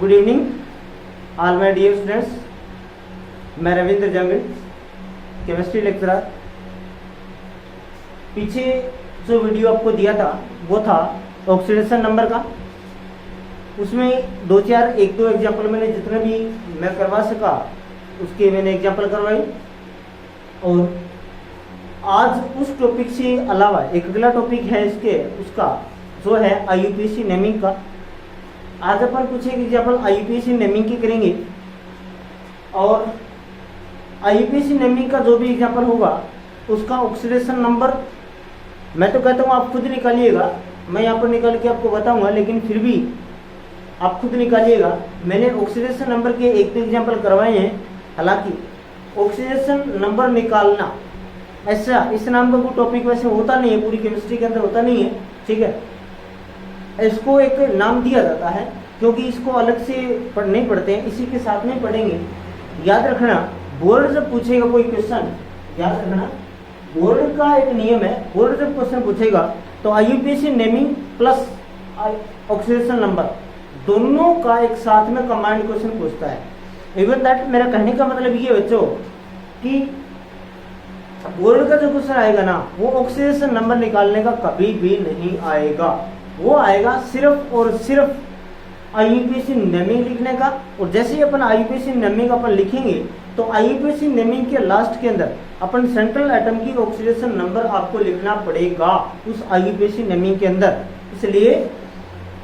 Good evening all my dear students. मैं रविंद्र जंगल, chemistry lecturer. पीछे जो वीडियो आपको दिया था वो था ऑक्सीडेशन नंबर का। उसमें एक दो एग्जाम्पल मैंने जितने भी मैं करवा सका उसके मैंने एग्जाम्पल करवाई। और आज उस टॉपिक से अलावा एक अगला टॉपिक है उसका जो है IUPAC नेमिंग का। आज अपन कुछ एक एग्जाम्पल IUPAC नेमिंग की करेंगे और IUPAC नेमिंग का जो भी एग्जाम्पल होगा उसका ऑक्सीडेशन नंबर मैं तो कहता हूँ आप खुद निकालिएगा। मैं यहाँ पर निकाल के आपको बताऊंगा, लेकिन फिर भी आप खुद निकालिएगा। मैंने ऑक्सीडेशन नंबर के एक दो एग्जाम्पल करवाए हैं। हालांकि ऑक्सीडेशन नंबर निकालना ऐसा इस नाम का कोई टॉपिक वैसे होता नहीं है, पूरी केमिस्ट्री के अंदर होता नहीं है, ठीक है। इसको एक नाम दिया जाता है क्योंकि इसको अलग से नहीं पढ़ते हैं, इसी के साथ में पढ़ेंगे। याद रखना, बोर्ड जब पूछेगा कोई क्वेश्चन, याद रखना बोर्ड का एक नियम है, बोर्ड जब क्वेश्चन पूछेगा तो IUPAC naming plus oxidation number दोनों का एक साथ में कंबाइंड क्वेश्चन पूछता है। इवन दैट मेरा कहने का मतलब ये बच्चों कि बोर्ड का जो क्वेश्चन आएगा ना वो ऑक्सीडेशन नंबर निकालने का कभी भी नहीं आएगा। वो आएगा सिर्फ और सिर्फ IUPAC नेमिंग लिखने का। और जैसे ही अपन IUPAC नेमिंग अपन लिखेंगे तो IUPAC नेमिंग के लास्ट के अंदर अपन सेंट्रल एटम की ऑक्सीडेशन नंबर आपको लिखना पड़ेगा उस IUPAC नेमिंग के अंदर। इसलिए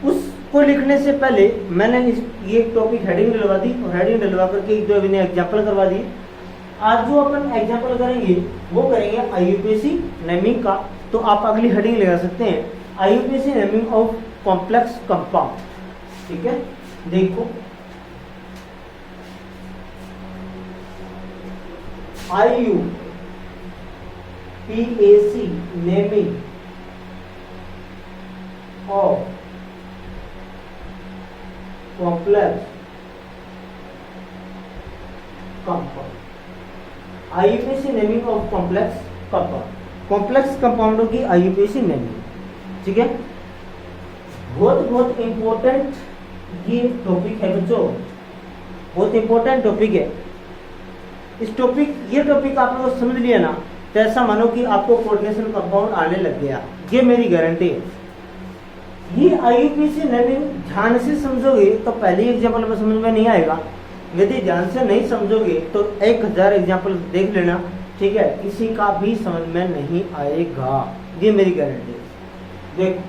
उसको लिखने से पहले मैंने ये टॉपिक हेडिंग डलवा दी और हेडिंग डलवा करके एक दो मैंने एग्जाम्पल करवा दिए। आज जो अपन एग्जाम्पल करेंगे वो करेंगे IUPAC नेमिंग का। तो आप अगली हेडिंग लगा सकते हैं IUPAC naming of complex compound, ठीक है। देखो IUPAC naming of complex compound. IUPAC naming of complex compound, complex कंपाउंडों की IUPAC नेमिंग, ठीक है। बहुत इंपॉर्टेंट ये टॉपिक है बच्चों, बहुत इंपॉर्टेंट टॉपिक है। ये टॉपिक आप लोग समझ लिया ना तो ऐसा मानो कि आपको कोऑर्डिनेशन कंपाउंड आने लग गया, ये मेरी गारंटी है। ये IUPAC नेमिंग ध्यान से समझोगे तो पहले एग्जाम्पल में समझ में नहीं आएगा। यदि ध्यान से नहीं समझोगे तो 1000 एग्जाम्पल देख लेना, ठीक है, किसी का भी समझ में नहीं आएगा, ये मेरी गारंटी है। देखो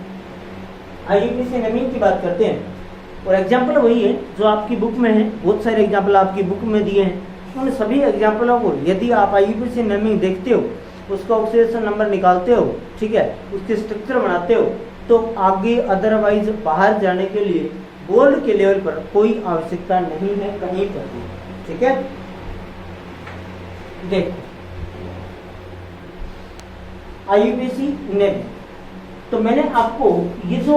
IUPAC नेमिंग की बात करते हैं और एग्जाम्पल वही है जो आपकी बुक में है। बहुत सारे एग्जाम्पल आपकी बुक में दिए हैं। उन सभी एग्जाम्पलों को यदि आप IUPAC नेमिंग देखते हो, उसका ऑक्सीडेशन नंबर निकालते हो, ठीक है, उसके स्ट्रक्चर बनाते हो, तो आगे अदरवाइज बाहर जाने के लिए बोर्ड के लेवल पर कोई आवश्यकता नहीं है कहीं पर भी, ठीक है। देखो IUPAC नेमिंग, तो मैंने आपको ये जो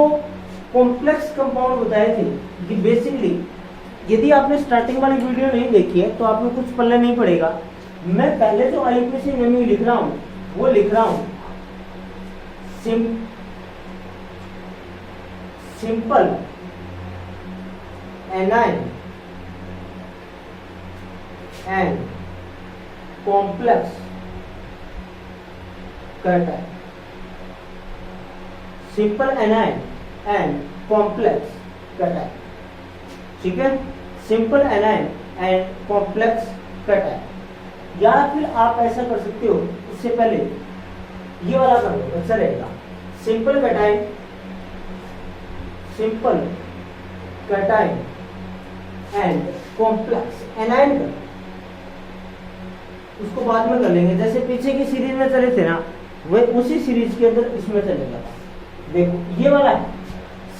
कॉम्प्लेक्स कंपाउंड बताए थे, ये बेसिकली यदि आपने स्टार्टिंग वाली वीडियो नहीं देखी है तो आपको कुछ पल्ले नहीं पड़ेगा। मैं पहले जो IUPAC नेमिंग लिख रहा हूं वो लिख रहा हूं simple A9 and complex cation, simple A9 and complex cation, ठीक है। Simple A9 and complex cation, या फिर आप ऐसा कर सकते हो, इससे पहले ये वाला कर लो, अच्छा रहेगा। Simple cation and complex A9 कर, उसको बाद में कर लेंगे। जैसे पीछे की सीरीज में चले थे ना, वह उसी सीरीज के अंदर इसमें चलेगा। देखो ये वाला है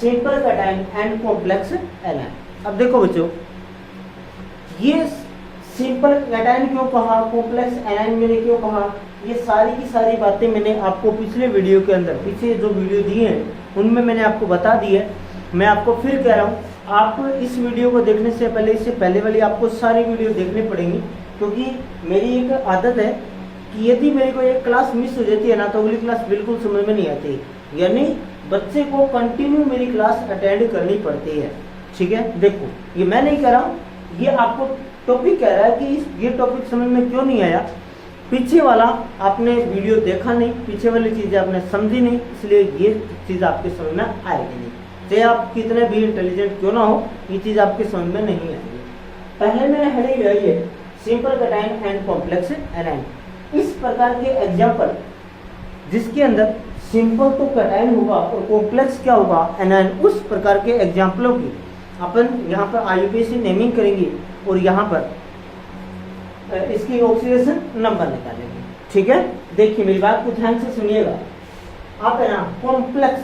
simple cation and complex A9. अब देखो बच्चों, ये सिंपल कैटायन क्यों कहा, कॉम्प्लेक्स एनाइन मैंने क्यों कहा, ये सारी की सारी बातें मैंने आपको पिछले वीडियो के अंदर, पीछे जो वीडियो दिए हैं उनमें मैंने आपको बता दी है। मैं आपको फिर कह रहा हूँ, आप इस वीडियो को देखने से पहले, इससे पहले वाली आपको सारी वीडियो देखनी पड़ेंगी, क्योंकि मेरी एक आदत है कि यदि मेरे को एक क्लास मिस हो जाती है ना तो अगली क्लास बिल्कुल समझ में नहीं आती। यानी बच्चे को कंटिन्यू मेरी क्लास अटेंड करनी पड़ती है। ठीक है, देखो ये मैं नहीं कह रहा हूँ, ये आपको टॉपिक कह रहा है कि ये टॉपिक समझ में क्यों नहीं आया, पीछे वाला आपने वीडियो देखा नहीं, पीछे वाली चीज़ें आपने समझी नहीं, इसलिए ये चीज़ आपके समझ में आएगी नहीं। चाहे आप कितने भी इंटेलिजेंट क्यों ना हो, ये चीज़ आपके समझ में नहीं आएगी। पहले मैंने हेडिंग लगाई है सिंपल कटाइन एंड कॉम्प्लेक्स एनाइन। इस प्रकार के एग्जाम्पल जिसके अंदर सिंपल तो कटाइन होगा और कॉम्प्लेक्स क्या होगा, एनाइन, उस प्रकार के एग्जाम्पलों की अपन यहाँ पर आईयूपीएसी नेमिंग करेंगे और यहाँ पर इसकी ऑक्सीडेशन नंबर निकालेंगे। ठीक है, देखिए मेरी बात को ध्यान से सुनिएगा। आप है ना कॉम्प्लेक्स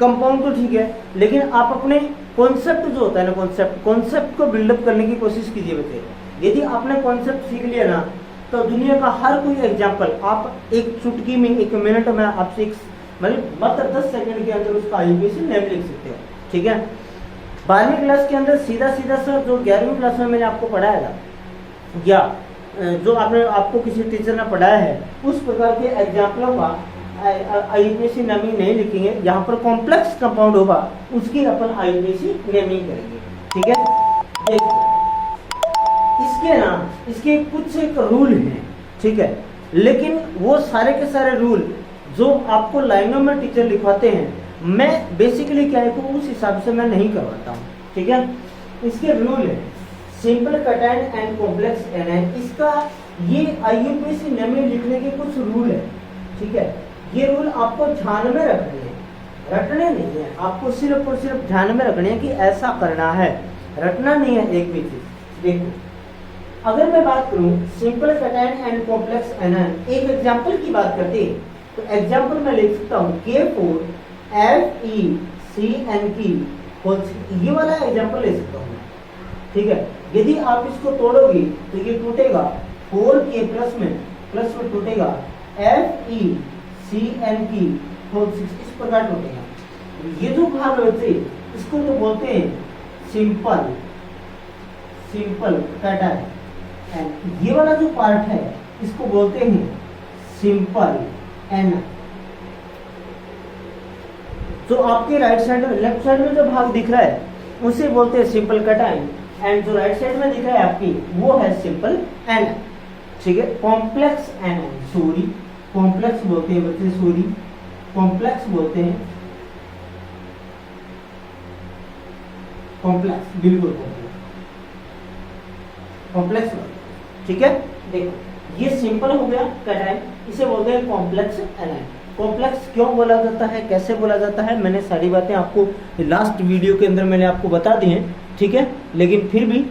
कंपाउंड तो ठीक है, लेकिन आप अपने कॉन्सेप्ट जो होता है ना, कॉन्सेप्ट को बिल्डअप करने की कोशिश कीजिए बच्चे। यदि आपने कॉन्सेप्ट सीख लिया ना, तो दुनिया का हर कोई एग्जाम्पल आप एक चुटकी में, एक मिनट में आपसे मतलब मात्र 10 सेकंड के अंदर उसका आईयूपीएसी नेम लिख सकते हो। ठीक है, 12वीं क्लास के अंदर सीधा सीधा सर जो 11वीं क्लास में मैंने आपको पढ़ाया था, या जो आपको किसी टीचर ने पढ़ाया है, उस प्रकार के एग्जाम्पलों का आईयूपीएसी नेमिंग नहीं लिखेंगे। यहाँ पर कॉम्प्लेक्स कंपाउंड होगा, उसकी अपन आईयूपीएसी नेमिंग करेंगे। ठीक है, देखो इसके कुछ एक रूल हैं। ठीक है, लेकिन वो सारे के सारे रूल जो आपको लाइनों में टीचर लिखवाते हैं, मैं बेसिकली क्या है तो उस हिसाब से मैं नहीं करवाता हूँ। ठीक है, इसके रूल है सिंपल कटाइन एंड कॉम्प्लेक्स एनाइन। इसका ये आईयूपीएसी नेमिंग लिखने के कुछ रूल है। ठीक है, ये रूल आपको ध्यान में रखने हैं, रटने नहीं है, आपको सिर्फ और सिर्फ ध्यान में रखने हैं कि ऐसा करना है, रटना नहीं है एक भी चीज। देखो अगर मैं बात करूं सिंपल कटाइन एंड कॉम्प्लेक्स एनाइन, एक एग्जांपल की बात करते हैं तो एग्जांपल मैं लिख सकता हूं K4FeCnP, ये वाला एग्जांपल ले सकता हूं। ठीक है, यदि आप इसको तोड़ोगे तो ये टूटेगा 4K प्लस में टूटेगा FeCnP, इस प्रकार टूटेगा। ये जो भाग बचे इसको तो बोलते हैं सिंपल कटाइन, ये वाला जो पार्ट है इसको बोलते हैं सिंपल एनाइन। जो आपके राइट साइड में, लेफ्ट साइड में जो भाग दिख रहा है उसे बोलते हैं सिंपल कटाइन, एंड जो राइट साइड में दिख रहा है आपकी वो है सिंपल एनाइन। ठीक है, कॉम्प्लेक्स एनाइन, सॉरी कॉम्प्लेक्स बोलते हैं बच्चे, सॉरी कॉम्प्लेक्स बोलते हैं, कॉम्प्लेक्स बिल्कुल कॉम्प्लेक्स। ठीक है, देखो ये सिंपल हो गया कटाइन, इसे बोलते हैं कॉम्प्लेक्स एनाइन। कॉम्प्लेक्स क्यों बोला जाता है, कैसे बोला जाता है, मैंने सारी बातें आपको लास्ट वीडियो के अंदर मैंने आपको बता दी हैं। ठीक है, लेकिन फिर भी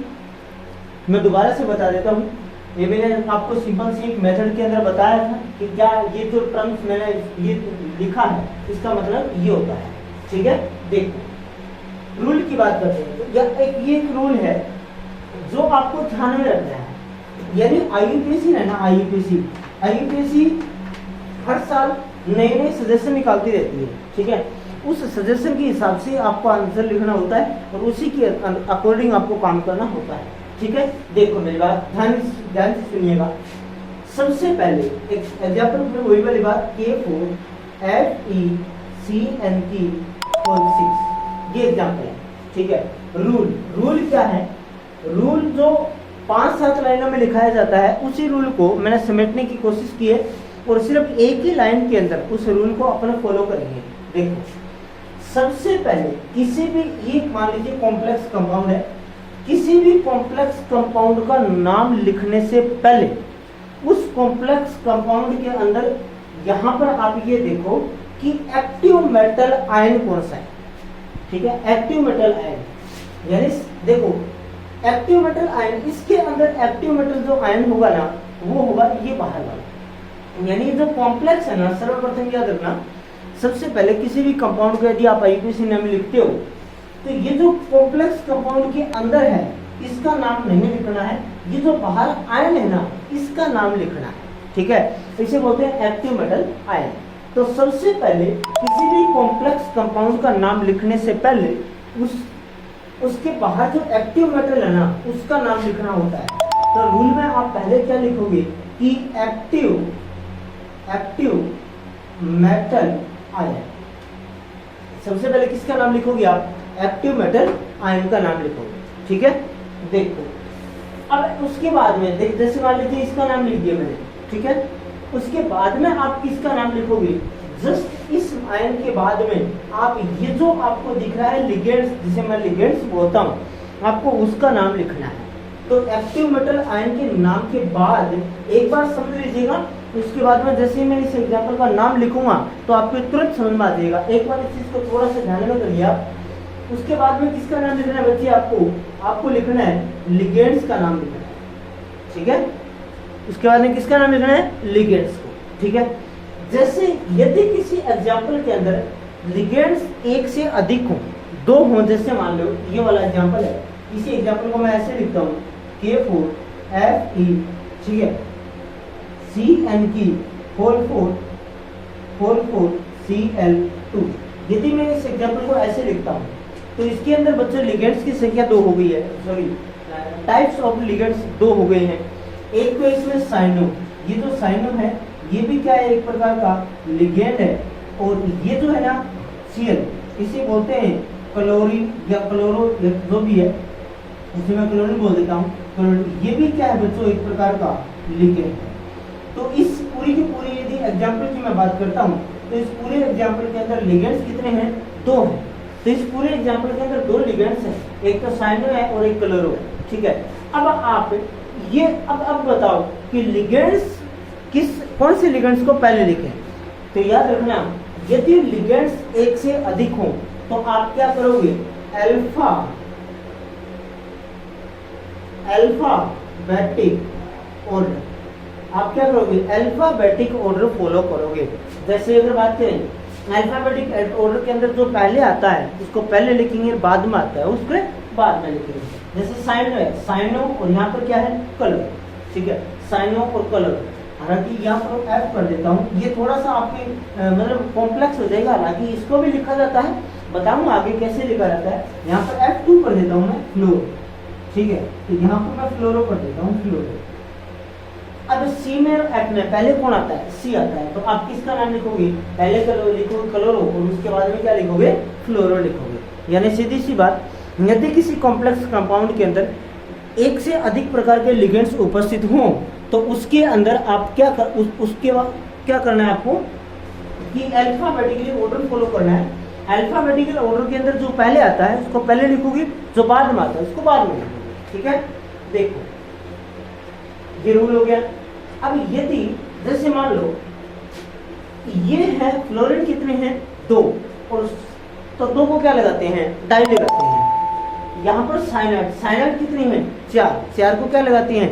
मैं दोबारा से बता देता हूँ। ये मैंने आपको सिंपल सी एक मेथड के अंदर बताया था कि क्या ये जो टर्म्स मैंने ये लिखा है इसका मतलब ये होता है। ठीक है, देखो रूल की बात करते हैं तो ये एक रूल है जो आपको ध्यान में रखना है। यानी आईयूपीएसी है ना, आईयूपीएसी हर साल नए सजेशन निकालती रहती है। ठीक है, उस सजेशन के हिसाब से आपको आंसर लिखना होता है और उसी के अकॉर्डिंग आपको काम करना होता है। ठीक है, देखो मेरी बात ध्यान से सुनिएगा। सबसे पहले एक एग्जाम्पल में वही वाली बात K4FeCnP, ये एग्जाम्पल है। ठीक है, रूल क्या है, रूल जो 5-7 लाइनों में लिखाया जाता है उसी रूल को मैंने समेटने की कोशिश की है और सिर्फ एक ही लाइन के अंदर उस रूल को अपने फॉलो करेंगे। देखो सबसे पहले किसी भी, ये मान लीजिए कॉम्प्लेक्स कंपाउंड है, किसी भी कॉम्प्लेक्स कंपाउंड का नाम लिखने से पहले उस कॉम्प्लेक्स कंपाउंड के अंदर यहाँ पर आप ये देखो कि एक्टिव मेटल आयन कौन सा है। ठीक है, एक्टिव मेटल आयन, यानी देखो एक्टिव मेटल आयन, इसके अंदर एक्टिव मेटल जो आयन होगा ना वो होगा ये बाहर वाला। यानी जो कॉम्प्लेक्स है ना, सर्वप्रथम याद रखना, सबसे पहले किसी भी कंपाउंड को यदि आप आईयूपीएसी नेम लिखते हो तो ये जो कॉम्प्लेक्स कंपाउंड के अंदर है इसका नाम नहीं लिखना है, ये जो बाहर आयन है ना इसका नाम लिखना है। ठीक है, इसे बोलते हैं एक्टिव मेटल आयन। तो सबसे पहले किसी भी कॉम्प्लेक्स कंपाउंड का नाम लिखने से पहले उसके बाहर जो एक्टिव मेटल है ना उसका नाम लिखना होता है। तो रूल में आप पहले क्या लिखोगे कि एक्टिव मेटल आयन, सबसे पहले किसका नाम लिखोगे आप, एक्टिव मेटल आयन का नाम लिखोगे। ठीक है, देखो अब उसके बाद में जैसे मान लीजिए इसका नाम लिख दिया मैंने, ठीक है, उसके बाद में आप किसका नाम लिखोगे, जस्ट इस आयन के बाद में आप ये जो आपको दिख रहा है लिगेंड्स, जिसे मैं लिगेंड्स बोलता हूँ, आपको उसका नाम लिखना है। तो एक्टिव मेटल आयन के नाम के बाद एक बार समझ लीजिएगा, उसके बाद में जैसे ही मैं इस एग्जाम्पल का नाम लिखूंगा तो आपको तुरंत समझ में आ जाएगा। एक बार इस चीज को थोड़ा सा ध्यान में करिए आप। उसके बाद में किसका नाम लिखना है बच्चे, आपको लिखना है लिगेंड्स का नाम लिखना है। ठीक है, उसके बाद में किसका नाम लिखना है, लिगेंड्स को। ठीक है, जैसे यदि किसी एग्जाम्पल के अंदर लिगेंड्स एक से अधिक हो, दो हो, जैसे मान लो ये वाला एग्जाम्पल है, इसी एग्जाम्पल को मैं ऐसे लिखता हूँ K4Fe, ठीक है, CN की होल 4Cl2। यदि मैं इस एग्जाम्पल को ऐसे लिखता हूँ तो इसके अंदर बच्चों लिगेंड्स की संख्या 2 हो गई है, सॉरी टाइप्स ऑफ लिगेंड्स 2 हो गए हैं। एक तो इसमें साइनो, ये जो साइनो है ये भी क्या है, एक प्रकार का लिगेंड है। और ये जो है ना Cl, इसे बोलते हैं क्लोरीन या क्लोरो, जो भी है उसे मैं क्लोरीन बोल देता हूँ, क्लोरीन। ये भी क्या है बच्चों, एक प्रकार का लिगेंड है। तो इस पूरी की पूरी यदि एग्जाम्पल की मैं बात करता हूँ तो इस पूरे एग्जाम्पल के अंदर लिगेंड्स कितने हैं, 2 हैं। तो इस पूरे एग्जाम्पल के अंदर 2 लिगेंड्स हैं, एक तो साइनो है और एक क्लोरो है। ठीक है, अब आप ये अब बताओ कि लिगेंड्स कौन से लिगेंड्स को पहले लिखें। तो याद रखना, यदि लिगेंड्स एक से अधिक हो तो आप क्या करोगे, अल्फाबेटिक ऑर्डर, आप क्या करोगे, अल्फाबेटिक ऑर्डर फॉलो करोगे। जैसे अगर बात करें अल्फाबेटिक ऑर्डर के अंदर जो पहले आता है उसको पहले लिखेंगे, बाद में आता है उसके बाद में लिखेंगे। जैसे साइनो है, साइनो और यहाँ पर क्या है, कलर। ठीक है, साइनो और कलर। हालांकि यहाँ पर F कर देता हूँ, ये थोड़ा सा आपके मतलब कॉम्प्लेक्स हो जाएगा, हालांकि इसको भी लिखा जाता है, बताऊंगा आगे कैसे लिखा जाता है। यहाँ पर F2 कर देता हूँ मैं, फ्लोर। ठीक है, तो यहाँ पर मैं फ्लोरो कर देता हूँ, फ्लोरो। अब C में और F में पहले कौन आता है, C आता है। तो आप किसका नाम लिखोगे, पहले लिखोगे क्लोरो और उसके बाद में क्या लिखोगे, फ्लोरो लिखोगे। यानी सीधी सी बात, यदि किसी कॉम्प्लेक्स कंपाउंड के अंदर एक से अधिक प्रकार के लिगेंड्स उपस्थित हों तो उसके अंदर आप उसके बाद क्या करना है आपको, कि अल्फाबेटिकली ऑर्डर फॉलो करना है। अल्फाबेटिकल ऑर्डर के अंदर जो पहले आता है उसको पहले लिखोगे, जो बाद में आता है उसको बाद में लिखोगे। ठीक है, देखो ये रूल हो गया। अब यदि जैसे मान लो ये है फ्लोरीन, कितने हैं, 2, और तो 2 को क्या लगाते हैं, डाई लगाते हैं। यहाँ पर साइनाइड कितनी है, 4 को क्या लगाते हैं,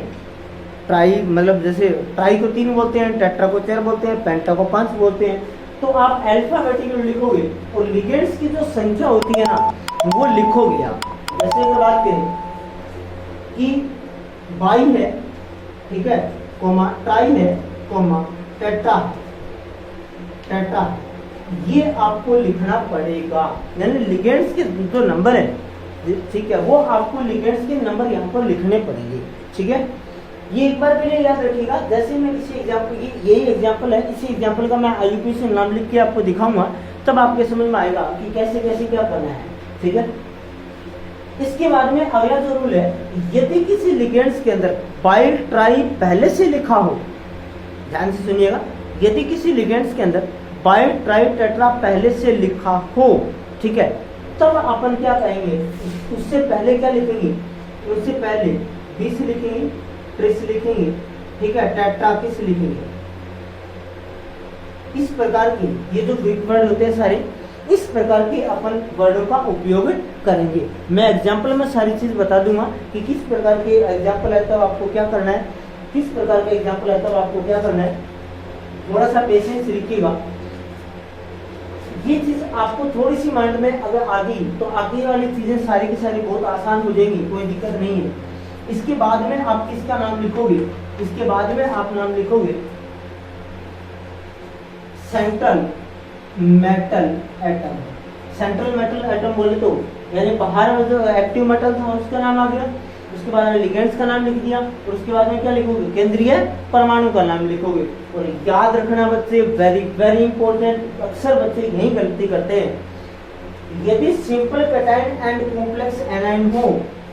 ट्राई, मतलब जैसे ट्राई को 3 बोलते हैं, टेट्रा को 4 बोलते हैं, पेंटा को 5 बोलते हैं। तो आप अल्फाबेटिकली लिखोगे और लिगेंड्स की जो संख्या होती है ना वो लिखोगे आप। जैसे अगर बात करें कि बाई है, ठीक है, कोमा टाई है, कोमा टेट्रा, ये आपको लिखना पड़ेगा। यानी लिगेंड्स के जो नंबर है, ठीक है, वो आपको लिगेंड्स के नंबर यहाँ पर लिखने पड़ेंगे। ठीक है, ये एक बार पहले याद रखिएगा। जैसे मैं किसी एग्जाम्पल, यही एग्जाम्पल है, इसी एग्जाम्पल का मैं IUP से नाम लिख के आपको दिखाऊंगा, तब आपके समझ में आएगा कि कैसे कैसे क्या करना है। ठीक है, इसके बाद में अगला जो रूल है, यदि किसी लिगेंड्स के अंदर बाई ट्राई पहले से लिखा हो, ध्यान से सुनिएगा, यदि किसी लिगेंड्स के अंदर बाई ट्राई टेट्रा पहले से लिखा हो, ठीक है, तब अपन क्या कहेंगे, उससे पहले क्या लिखेंगे, उससे पहले बीस लिखेंगे, ट्रिस लिखेंगे, ठीक है, टेट्राकिस लिखेंगे। इस प्रकार के ये जो ग्रीक वर्ड होते हैं सारे, इस प्रकार के अपन वर्डों का उपयोग करेंगे। मैं एग्जाम्पल में सारी चीज बता दूंगा कि किस प्रकार के एग्जाम्पल है तब आपको क्या करना है, किस प्रकार के एग्जाम्पल है तब आपको क्या करना है। थोड़ा सा पेशेंस रखिएगा, ये चीज आपको थोड़ी सी माइंड में अगर आ गई तो आगे वाली चीजें सारी की सारी बहुत आसान हो जाएंगी, कोई दिक्कत नहीं है। इसके बाद में आप किसका नाम लिखोगे, इसके बाद में आप नाम लिखोगे central metal atom. Central metal atom बोले तो यानी बाहर में जो एक्टिव मेटल था उसका नाम आ गया, उसके बाद में लिगेंड्स का नाम लिख दिया, और उसके बाद में क्या लिखोगे, केंद्रीय परमाणु का नाम लिखोगे। और याद रखना बच्चे, वेरी वेरी इंपॉर्टेंट, अक्सर बच्चे यही गलती करते हैं यदि simple cation and complex anion हो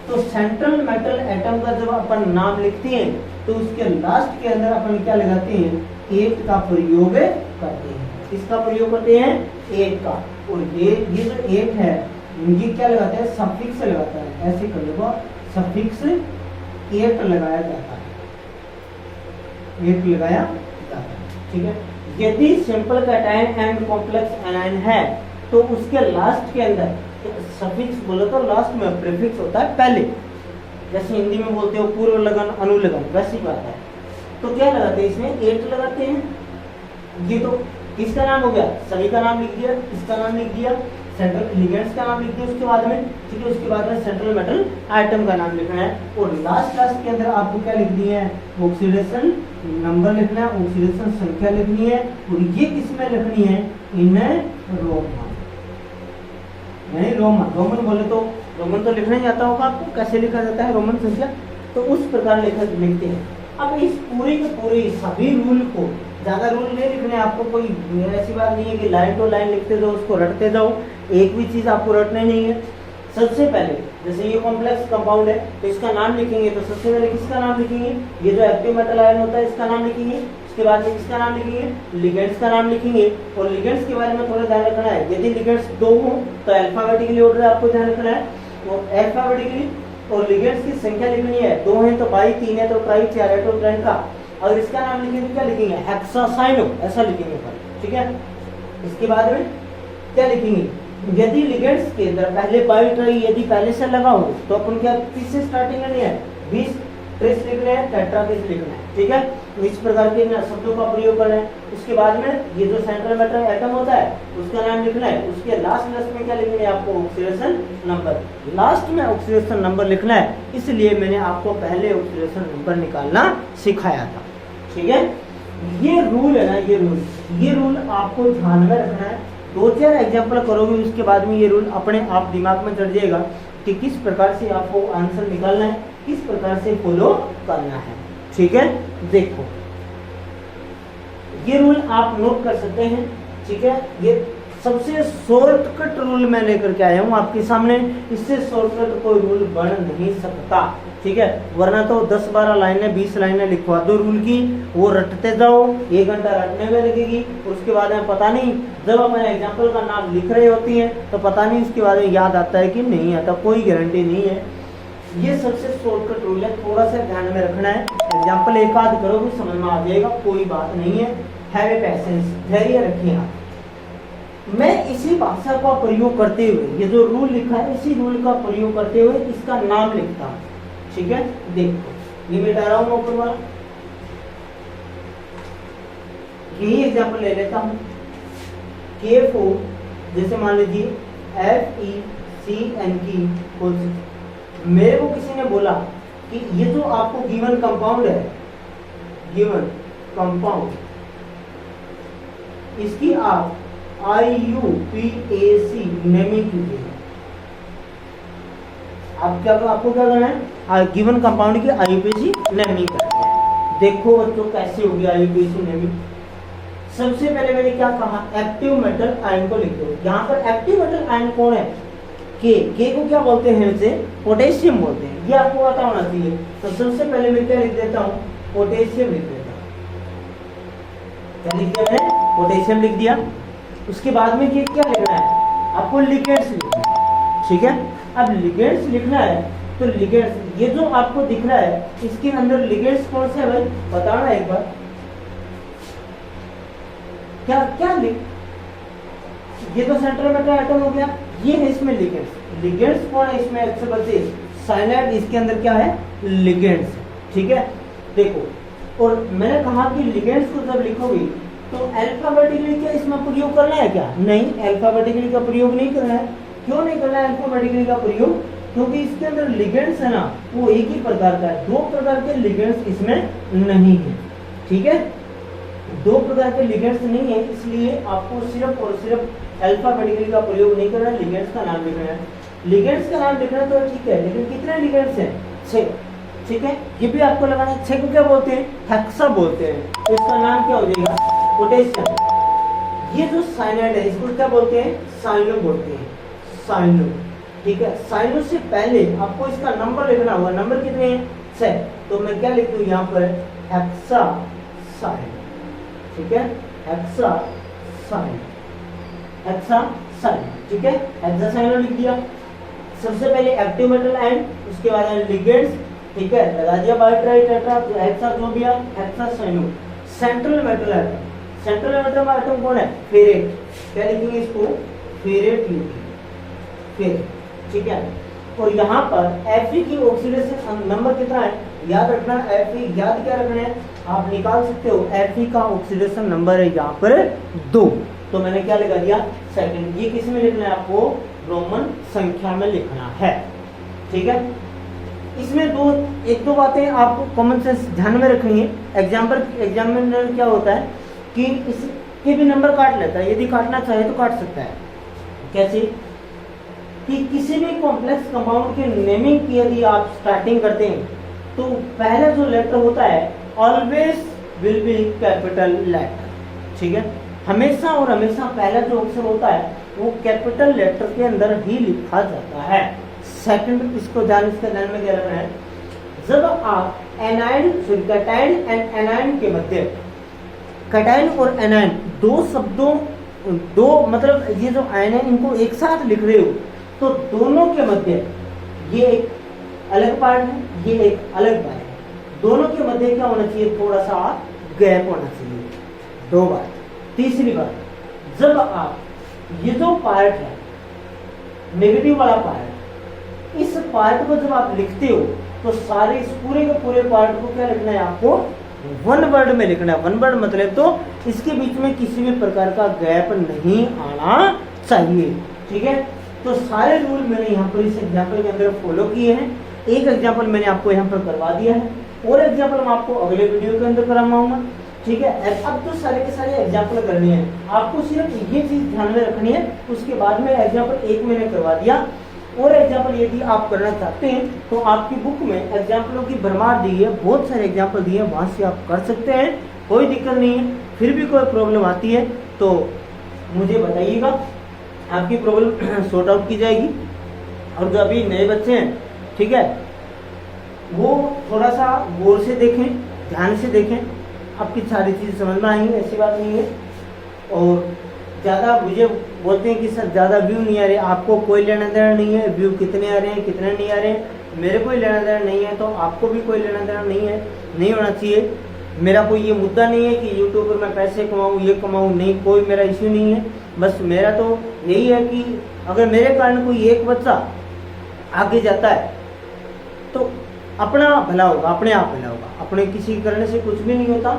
तो सेंट्रल मेटल एटम का जब अपन नाम लिखते हैं तो उसके लास्ट के अंदर अपन क्या लगाते हैं, 8 का प्रयोग करते हैं। किसका प्रयोग करते हैं, 8 का। और ये जो 8 है ये क्या लगाते हैं, सफिक्स लगाता है। ऐसे कर लो, सफिक्स 8 लगाया जाता है, 8 लगाया जाता है। ठीक है, यदि simple cation and complex anion है तो उसके लास्ट के अंदर सफिक्स बोलो तो लास्ट में प्रीफिक्स होता है पहले, जैसे हिंदी में बोलते हो पूर्व लगन अनुलगन, वैसी बात है। तो क्या लगाते हैं इसमें, 8 लगाते हैं। ये तो किसका नाम हो गया, सभी का नाम लिख दिया, इसका नाम लिख दिया, सेंट्रल लिगेंड्स का नाम लिख दिया उसके बाद में। ठीक है, उसके बाद में सेंट्रल मेटल आइटम का नाम लिखना है और लास्ट के अंदर आपको क्या लिखनी है, ऑक्सीडेशन नंबर लिखना है, ऑक्सीडेशन संख्या लिखनी है। और ये किसमें लिखनी है, इन रोमन, यानी रोमन बोले तो रोमन तो लिखना ही आता होगा आपको, कैसे लिखा जाता है रोमन संख्या, तो उस प्रकार लिखते हैं। अब इस पूरे के पूरे सभी रूल को, ज्यादा रूल नहीं लिखने आपको, कोई ऐसी बात नहीं है कि लाइन टू लाइन लिखते जाओ, उसको रटते जाओ, एक भी चीज आपको रटने नहीं है। सबसे पहले जैसे ये कॉम्प्लेक्स कंपाउंड है तो इसका नाम लिखेंगे, तो सबसे पहले किसका नाम लिखेंगे, ये जो एक्टिव मेटल आयन होता है इसका नाम लिखेंगे। उसके बाद में किसका नाम लिखेंगे, लिगेंड्स का नाम लिखेंगे। और लिगेंड्स के बारे में थोड़ा ध्यान रखना है, यदि लिगेंड्स 2 हो तो अल्फाबेटिकली ऑर्डर आपको ध्यान रखना है, तो अल्फाबेटिकली। और लिगेंड्स की संख्या लिखनी है, 2 है तो बाई, 3 है तो ट्राई, 4 है तो ट्राई का। अगर इसका नाम लिखेंगे क्या लिखेंगे, हेक्सासाइनो, ऐसा लिखेंगे। ठीक है, इसके बाद में क्या लिखेंगे, यदि लिगेंड्स के अंदर पहले बाई ट्राई यदि पहले से लगा हो तो अपन क्या किससे स्टार्टिंग करनी है, 20 ट्रेस लिखना है, टेट्रा ट्रेस लिखना है। ठीक है, इस प्रकार के शब्दों का प्रयोग करना है। उसके बाद में ये जो सेंट्रल मेटल एटम होता है उसका नाम लिखना है, उसके लास्ट में क्या लिखेंगे आपको, ऑक्सीडेशन नंबर, लास्ट में ऑक्सीडेशन नंबर लिखना है। इसलिए मैंने आपको पहले ऑक्सीडेशन नंबर निकालना सिखाया था। ठीक है, ये रूल है ना, ये रूल आपको ध्यान में रखना है। 2-4 एग्जाम्पल करोगे उसके बाद में ये रूल अपने आप दिमाग में चढ़ जाएगा कि किस प्रकार से आपको आंसर निकालना है, किस प्रकार से फॉलो करना है। ठीक है, देखो ये रूल आप नोट कर सकते हैं। ठीक है, ये सबसे शॉर्टकट रूल मैं लेकर के आया हूं आपके सामने, इससे शॉर्टकट कोई रूल बन नहीं सकता। ठीक है, वरना तो 10-12 लाइनें 20 लाइनें लिखवा दो रूल की, वो रटते जाओ, 1 घंटा रटने में लगेगी, उसके बाद में पता नहीं जब अपन एग्जाम्पल का नाम लिख रहे होती है तो पता नहीं उसके बाद में याद आता है कि नहीं आता, कोई गारंटी नहीं है। ये सबसे शॉर्टकट रूल है, थोड़ा सा ध्यान में रखना है। एग्जाम्पल एक आध करोगे समझ में आ जाएगा, कोई बात नहीं है। हैव ए पेशेंस, धैर्य रखिए आप। मैं इसी भाषा का प्रयोग करते हुए, ये जो रूल लिखा है इसी रूल का प्रयोग करते हुए इसका नाम लिखता हूँ। ठीक है, देखो ये मिटा रहा हूँ ऊपर वाला, यही एग्जाम्पल ले लेता हूँ। K4 जैसे मान लीजिए FeCN की होल, मेरे को किसी ने बोला कि ये जो आपको गिवन कंपाउंड है, गिवन कंपाउंड, इसकी आप IUPAC नेमिंग कीजिए। आपको क्या करना है, गिवन कंपाउंड की IUPAC नेमिंग करनी है। देखो बच्चों कैसे होगी IUPAC नेमिंग। सबसे पहले मैंने क्या कहा, एक्टिव मेटल आयन को लिख दो। यहाँ पर एक्टिव मेटल आयन कौन है, के को क्या बोलते हैं, इसे पोटेशियम बोलते हैं, ये आपको पता होना चाहिए। तो सबसे पहले मैं क्या लिख देता हूँ, पोटेशियम लिख देता हूँ। क्या लिख दिया मैंने, पोटेशियम लिख दिया। उसके बाद में ये क्या लिखना है आपको, लिगेंड्स लिखना है। ठीक है, अब लिगेंड्स लिखना है तो लिगेंड्स, ये जो आपको दिख रहा है इसके अंदर लिगेंड्स कौन से है भाई, बताना एक बार। क्या क्या ये तो सेंट्रल मेटल एटम हो गया, ये है इसमें लिगेंड्स। लिगेंड्स कौन है इसमें, अच्छे बच्चे, साइनाइड, इसके अंदर क्या है, लिगेंड्स। ठीक है, देखो, और मैंने कहा कि लिगेंड्स को जब लिखोगे तो अल्फाबेटिकली क्या इसमें प्रयोग करना है क्या, नहीं, अल्फाबेटिकली का प्रयोग नहीं करना है। क्यों नहीं करना है अल्फाबेटिकली का प्रयोग, क्योंकि इसके अंदर लिगेंड्स है ना वो एक ही प्रकार का है, 2 प्रकार के लिगेंड्स इसमें नहीं है। ठीक है, 2 प्रकार के लिगेंड्स नहीं है, इसलिए आपको सिर्फ और सिर्फ अल्फाबेटिकली का प्रयोग नहीं करना है, लिगेंड्स का नाम लिखना है। लिगेंड्स का नाम लिखना तो ठीक है, लेकिन कितने लिगेंड्स हैं, 6। ठीक है, ये भी आपको लगाना है। 6 को क्या बोलते हैं, हेक्सा बोलते हैं। तो इसका नाम क्या हो जाएगा, पोटेशियम। ये जो साइनाइड है इसको क्या बोलते हैं, साइनो बोलते हैं, साइनो। ठीक है, साइनो से पहले आपको इसका नंबर लिखना होगा। नंबर कितने हैं, 6। तो मैं क्या लिख दूं यहाँ पर, हेक्सा साइन। ठीक है, हेक्सा साइन, हेक्सा साइन। ठीक है, हेक्सा साइन लिख दिया। सबसे पहले एक्टिव मेटल एंड, उसके बाद लिगेंड्स। ठीक है, लगा दिया बाय ट्राई टेट्रा, तो हेक्सा जो भी है hexa cyano. Central metal atom, central metal में एटम कौन है, फेरेट। क्या लिखेंगे इसको, फेरेट लिखेंगे, फेरेट। ठीक है, और यहाँ पर Fe की ऑक्सीडेशन नंबर कितना है, याद रखना। Fe याद क्या रखना है, आप निकाल सकते हो। Fe का ऑक्सीडेशन नंबर है यहाँ पर 2। तो मैंने क्या लगा दिया, सेकंड। ये किस में लिखना है आपको, रोमन संख्या में लिखना है। ठीक है, इसमें एक दो बातें आपको कॉमन सेंस ध्यान में रखनी है। एग्जामिनर क्या होता है कि इसके भी नंबर काट लेता है, यदि काटना चाहे तो काट सकता है। कैसे कि किसी भी कॉम्प्लेक्स कंपाउंड के नेमिंग की यदि आप स्टार्टिंग करते हैं तो पहला जो लेटर होता है always will be capital letter. ठीक है, हमेशा और हमेशा पहला जो अक्षर होता है वो कैपिटल लेटर के अंदर ही लिखा जाता है। सेकंड, इसको ध्यान में क्या रखना है, जब आप एनाइन कैटाइन एंड एनाइन के मध्य, कैटाइन और एनाइन दो शब्दों, दो मतलब ये जो आयन है इनको एक साथ लिख रहे हो तो दोनों के मध्य ये एक अलग पार्ट है, ये एक अलग पार्ट है, दोनों के मध्य क्या होना चाहिए, थोड़ा सा गैप होना चाहिए। 2 बात। तीसरी बात, जब आप ये जो पार्ट है नेगेटिव वाला पार्ट, इस पार्ट को जब आप लिखते हो तो सारे इस पूरे के पूरे पार्ट को क्या लिखना है आपको, 1 वर्ड में लिखना है। 1 वर्ड मतलब तो इसके बीच में किसी भी प्रकार का गैप नहीं आना चाहिए। ठीक है, तो सारे रूल मैंने यहाँ पर इस एग्जाम्पल के अंदर फॉलो किए हैं। एक एग्जाम्पल मैंने आपको यहाँ पर करवा दिया है, और एग्जाम्पल मैं आपको अगले वीडियो के अंदर करवाऊंगा। ठीक है, अब तो सारे के सारे एग्जाम्पल करने हैं, आपको सिर्फ ये चीज ध्यान में रखनी है। उसके बाद में एग्जाम्पल 1 मैंने करवा दिया, और एग्जाम्पल यदि आप करना चाहते हैं तो आपकी बुक में एग्जाम्पलों की भरमार दी है, बहुत सारे एग्जाम्पल दिए हैं, वहां से आप कर सकते हैं, कोई दिक्कत नहीं है। फिर भी कोई प्रॉब्लम आती है तो मुझे बताइएगा, आपकी प्रॉब्लम सॉर्ट आउट की जाएगी। और जो अभी नए बच्चे हैं, ठीक है, वो थोड़ा सा गौर से देखें, ध्यान से देखें, आपकी सारी चीज़ समझ में आएंगी, ऐसी बात नहीं है। और ज़्यादा मुझे बोलते हैं कि सर ज़्यादा व्यू नहीं आ रहे, आपको कोई लेना देना नहीं है, व्यू कितने आ रहे हैं कितने नहीं आ रहे हैं, मेरे कोई लेना देना नहीं है, तो आपको भी कोई लेना देना नहीं है, नहीं होना चाहिए। मेरा कोई ये मुद्दा नहीं है कि यूट्यूब पर मैं पैसे कमाऊँ, ये कमाऊँ, नहीं, कोई मेरा इश्यू नहीं है। बस मेरा तो यही है कि अगर मेरे कारण कोई एक बच्चा आगे जाता है तो अपना भला होगा, अपने आप भला होगा, अपने किसी करने से कुछ भी नहीं होता।